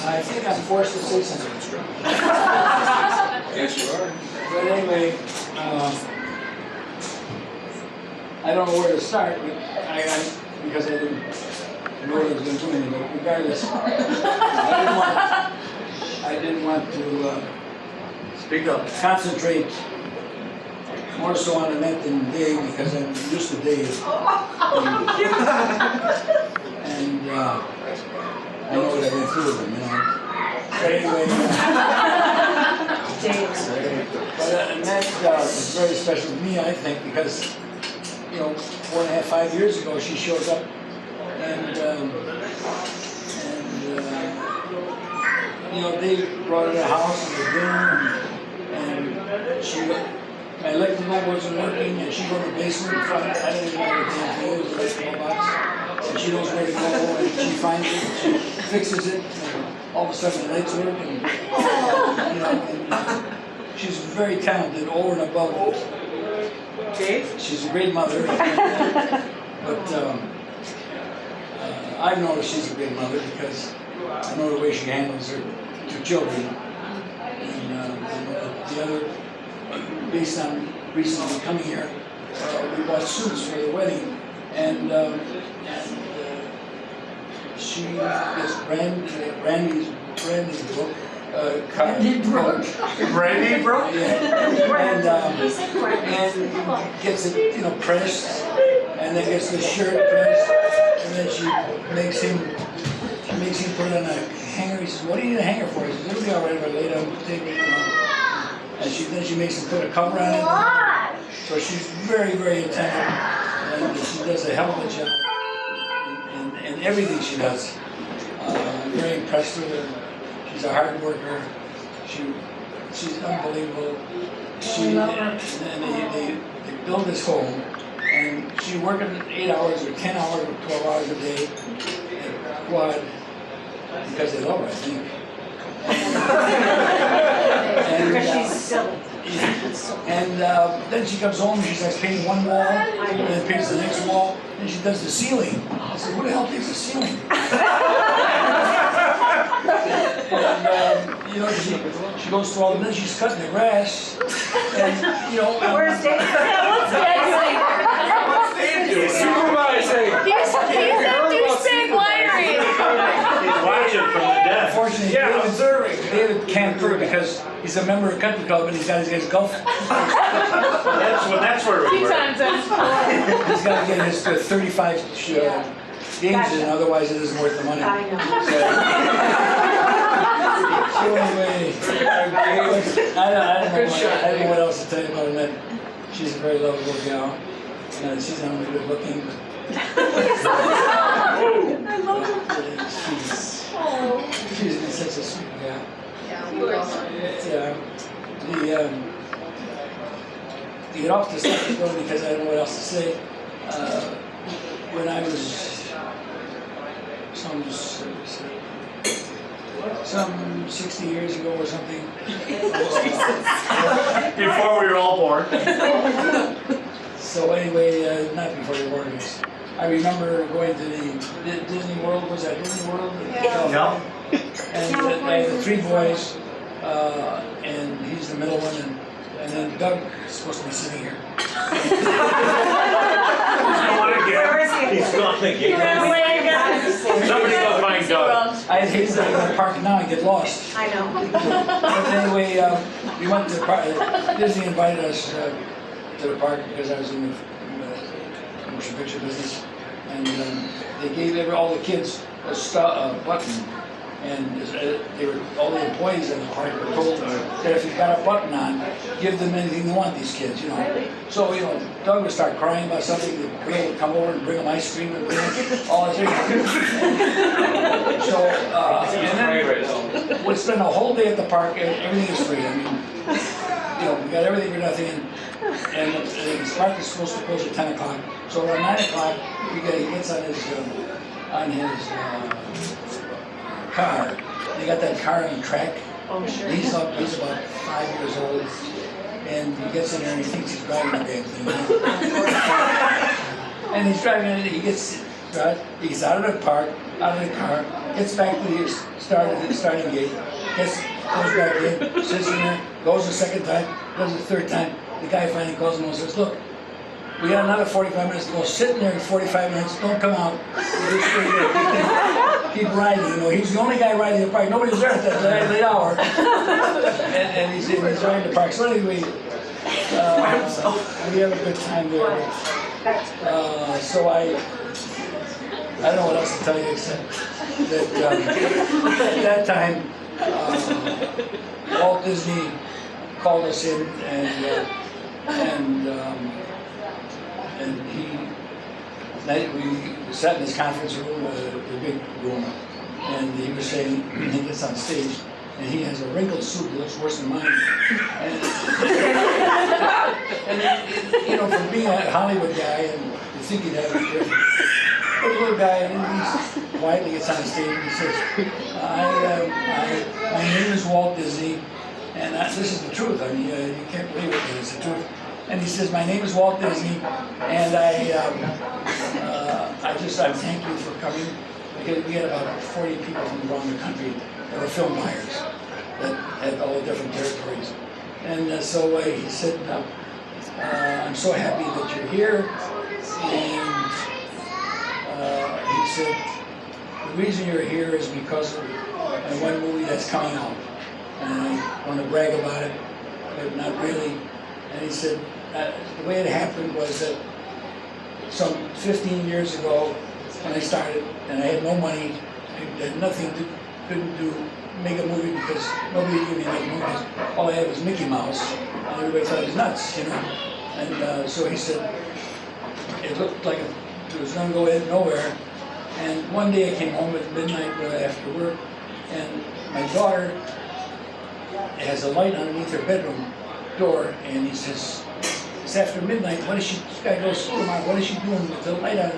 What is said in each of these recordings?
I think I'm forced to say something. Yes, you are. But anyway, I don't know where to start, but because I didn't know what I was going to do anything. But regardless, I didn't want to Speak up. concentrate more so on Annette than Dave because I'm used to Dave. And I know what I've been through with him, you know. But anyway, Annette was very special to me, I think, because, you know, 4.5, 5 years ago, she showed up and you know, they brought her to the house and the dinner and she, my electric bulb wasn't working and she go to the basement in front. I didn't even know what the damn thing was, the electrical box. And she knows where to go and she finds it, she fixes it, and all of a sudden the lights work and, you know, and, she's very talented over and above. Dave? She's a great mother. But I've noticed she's a great mother because I know the way she handles her two children. And I know that the other, based on recently coming here, we bought suits for the wedding, and she is Brandy's book. Brandy, bro? Yeah. And gets it, you know, pressed, and then gets the shirt pressed, and then she makes him put it on a hanger. He says, "What do you need a hanger for?" He says, "It'll be all right if I lay it on the table, you know." And then she makes him put a cover on it. So she's very, very attentive, and she does a hell of a job in everything she does. I'm very impressed with her. She's a hard worker. She's unbelievable. They build this home, and she's working 8 hours or 10 hours or 12 hours a day at quad because they love her, I think. Because she's silly. And then she comes home and she starts painting one wall, and then paints the next wall, and she does the ceiling. I said, "Who the hell paints the ceiling?" And you know, she goes through all the minutes, she's cutting the grass, and you know. Where's Dave? What's Dave What's Dave doing? Supervising. He's that douchebag winery. He's watching from the desk. Unfortunately, Yeah, observing. David can't do it because he's a member of the country club and he's got his golf. That's where we Few were. times that's He's got to get his 35 games in, otherwise it isn't worth the money. I know. So anyway, I don't know what else to tell you about Annette. She's a very lovable gal. She's not only good looking, but she's been such a sweet gal. Yeah. To get off the subject though, because I don't know what else to say. When I was some 60 years ago or something. Before we were all born. So anyway, not before you were born. I remember going to the Disney World. Was that Disney World? Yeah. And I had the three boys, and he's the middle one, and then Doug is supposed to be sitting here. Where is he? He's gone again. Somebody go find Doug. I hate to go to the park now and get lost. I know. But anyway, we went to the park. Disney invited us to the park because I was in the motion picture business, and they gave all the kids a button, and they were all the employees in the park were told that if you've got a button on, give them anything they want. These kids, you know. So you know, Doug would start crying about something. The girl would come over and bring him ice cream and bring him all this. So and then we'd spend a whole day at the park, and everything is free. I mean, you know, we got everything for nothing, and the park is supposed to close at 10 o'clock. So around 9 o'clock, he gets on his car. They got that car on the track. Oh, sure. He's about 5 years old, and he gets in there and he thinks he's driving the damn thing. And he's driving it, he gets right? He gets out of the park, out of the car, gets back to the starting gate, goes back in, sits in there, goes the second time, goes the third time. The guy finally calls him and says, look, we got another 45 minutes to go. Sit in there in 45 minutes, don't come out. Just stay there. Keep riding, you know. He's the only guy riding the park. Nobody was there at that late hour. and he's riding the park. So anyway, we have a good time there. So I don't know what else to tell you except that at that time, Walt Disney called us in we sat in this conference room, the big room, and he was saying, he gets on stage, and he has a wrinkled suit that looks worse than mine. And you know, from being a Hollywood guy, and you think he'd have a different, but the little guy, and he quietly gets on stage and he says, my name is Walt Disney, and this is the truth. I mean, you can't believe it, but it's the truth. And he says, my name is Walt Disney, and I thank you for coming, because we had about 40 people from around the country that were film buyers that had all the different territories. And so he said, I'm so happy that you're here, and he said, the reason you're here is because of one movie that's coming out, and I want to brag about it, but not really. And he said, the way it happened was that some 15 years ago, when I started, and I had no money, I had nothing to, couldn't make a movie because nobody knew me make movies. All I had was Mickey Mouse, and everybody thought I was nuts, you know. And so he said, it looked like it was going to go nowhere. And one day I came home at midnight after work, and my daughter has a light underneath her bedroom door, and he says, it's after midnight, she's got to go to school tomorrow, what is she doing with the light on?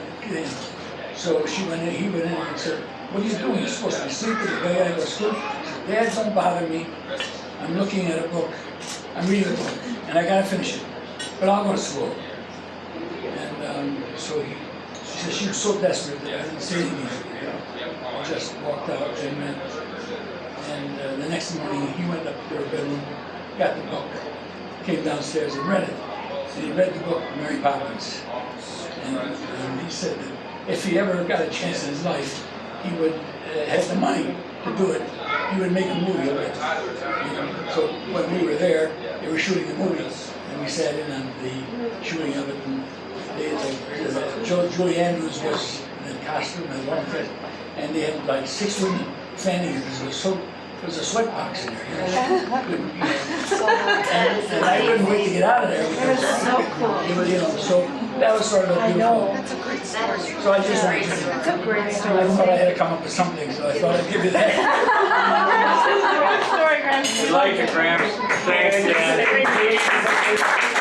So he went in and said, what are you doing? You're supposed to be sleeping, you got to go to school. He said, Dad, don't bother me. I'm looking at a book. I'm reading a book, and I got to finish it. But I'll go to school. And so she said she was so desperate that I didn't say anything. You know, I just walked out and the next morning he went up to her bedroom, got the book, came downstairs and read it. And he read the book, Mary Poppins. And he said that if he ever got a chance in his life, he would have the money to do it. He would make a movie of it. And so when we were there, they were shooting the movie, and we sat in on the shooting of it. And Julie Andrews was in the costume and one dress, and they had like 6 women fanning it because it was a sweat box in there. You know? And I couldn't wait to get out of there because So cool. it was, you know, so that was sort of beautiful. That's a great story. So I just wanted to, That's a great I story. thought I had to come up with something, so I thought I'd give you that. Good story, Graham. We like it, Graham. Thanks, Dan.